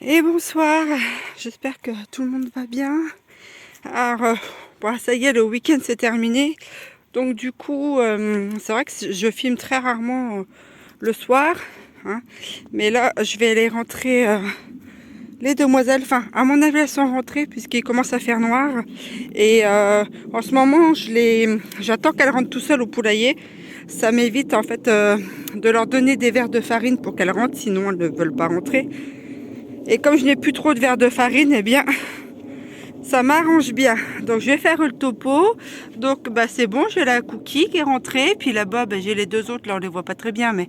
Et bonsoir, j'espère que tout le monde va bien. Alors, bon, ça y est, le week-end c'est terminé. Donc du coup, c'est vrai que je filme très rarement le soir. Hein, mais là, je vais aller rentrer les demoiselles. Enfin, à mon avis, elles sont rentrées puisqu'il commence à faire noir. Et en ce moment, j'attends qu'elles rentrent tout seules au poulailler. Ça m'évite en fait de leur donner des verres de farine pour qu'elles rentrent, sinon elles ne veulent pas rentrer. Et comme je n'ai plus trop de verre de farine, eh bien, ça m'arrange bien. Donc, je vais faire le topo. Donc, bah, c'est bon, j'ai la Cookie qui est rentrée. Puis là-bas, bah, j'ai les deux autres. Là, on les voit pas très bien, mais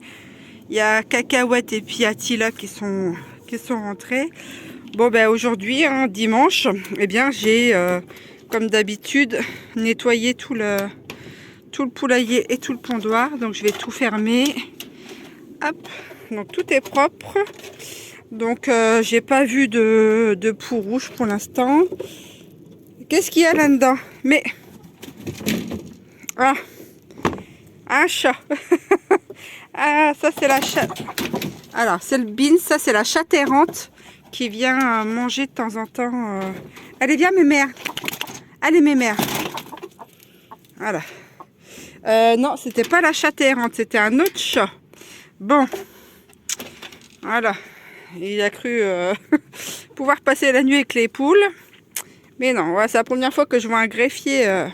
il y a Cacahuète et puis Attila qui sont rentrés. Bon, ben aujourd'hui, hein, dimanche, eh bien, j'ai, comme d'habitude, nettoyé tout le poulailler et tout le pondoir. Donc, je vais tout fermer. Hop, donc tout est propre. Donc j'ai pas vu de poux rouge pour l'instant. Qu'est-ce qu'il y a là-dedans? Mais ah, un chat. Ah, ça c'est la chatte. Alors c'est le bean, ça c'est la chatte errante qui vient manger de temps en temps. Allez viens mémère. Allez mémère. Voilà. Non, c'était pas la chatte errante, c'était un autre chat. Bon, voilà. Il a cru pouvoir passer la nuit avec les poules. Mais non, ouais, c'est la première fois que je vois un greffier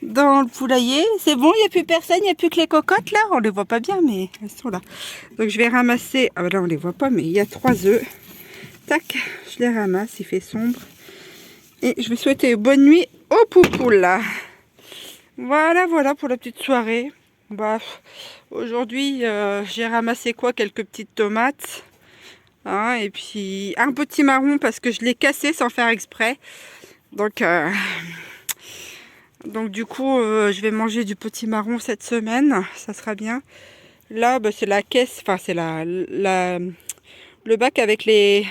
dans le poulailler. C'est bon, il n'y a plus personne, il n'y a plus que les cocottes là. On les voit pas bien, mais elles sont là. Donc je vais ramasser. Ah là, on les voit pas, mais il y a 3 œufs. Tac, je les ramasse, il fait sombre. Et je vais souhaiter bonne nuit aux poupoules là. Voilà, voilà pour la petite soirée. Bah, aujourd'hui, j'ai ramassé quoi? Quelques petites tomates. Hein, et puis un petit marron parce que je l'ai cassé sans faire exprès. Donc du coup, je vais manger du petit marron cette semaine. Ça sera bien. Là, bah, c'est la caisse, enfin c'est le bac avec les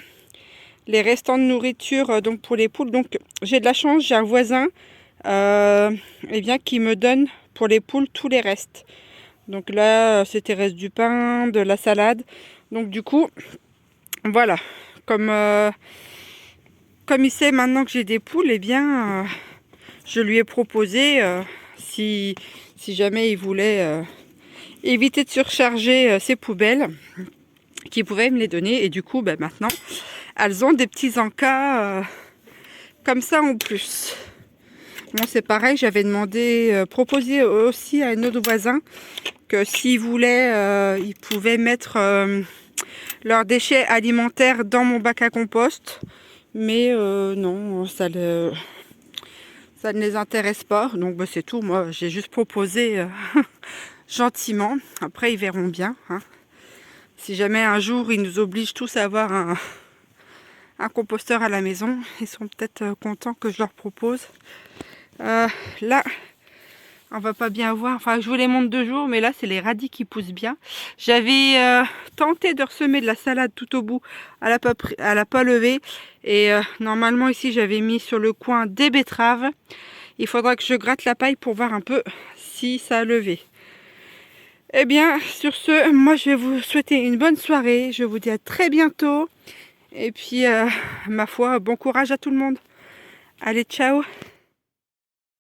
restants de nourriture donc pour les poules. Donc j'ai de la chance, j'ai un voisin eh bien, qui me donne pour les poules tous les restes. Donc là, c'était reste du pain, de la salade. Donc du coup, voilà. Comme il sait maintenant que j'ai des poules, eh bien, je lui ai proposé, si jamais il voulait éviter de surcharger ses poubelles, qu'il pouvait me les donner. Et du coup, ben, maintenant, elles ont des petits encas comme ça en plus. Bon, c'est pareil, j'avais demandé, proposé aussi à un autre voisin que s'il voulait, il pouvait mettre leurs déchets alimentaires dans mon bac à compost. Mais non, ça ne les intéresse pas. Donc bah, c'est tout. Moi, j'ai juste proposé gentiment. Après, ils verront bien. Hein. Si jamais un jour, ils nous obligent tous à avoir un composteur à la maison, ils seront peut-être contents que je leur propose. Là, on va pas bien voir. Enfin, je vous les montre 2 jours, mais là, c'est les radis qui poussent bien. J'avais tenté de ressemer de la salade tout au bout. Elle n'a pas levé. Et normalement, ici, j'avais mis sur le coin des betteraves. Il faudra que je gratte la paille pour voir un peu si ça a levé. Eh bien, sur ce, moi, je vais vous souhaiter une bonne soirée. Je vous dis à très bientôt. Et puis, ma foi, bon courage à tout le monde. Allez, ciao!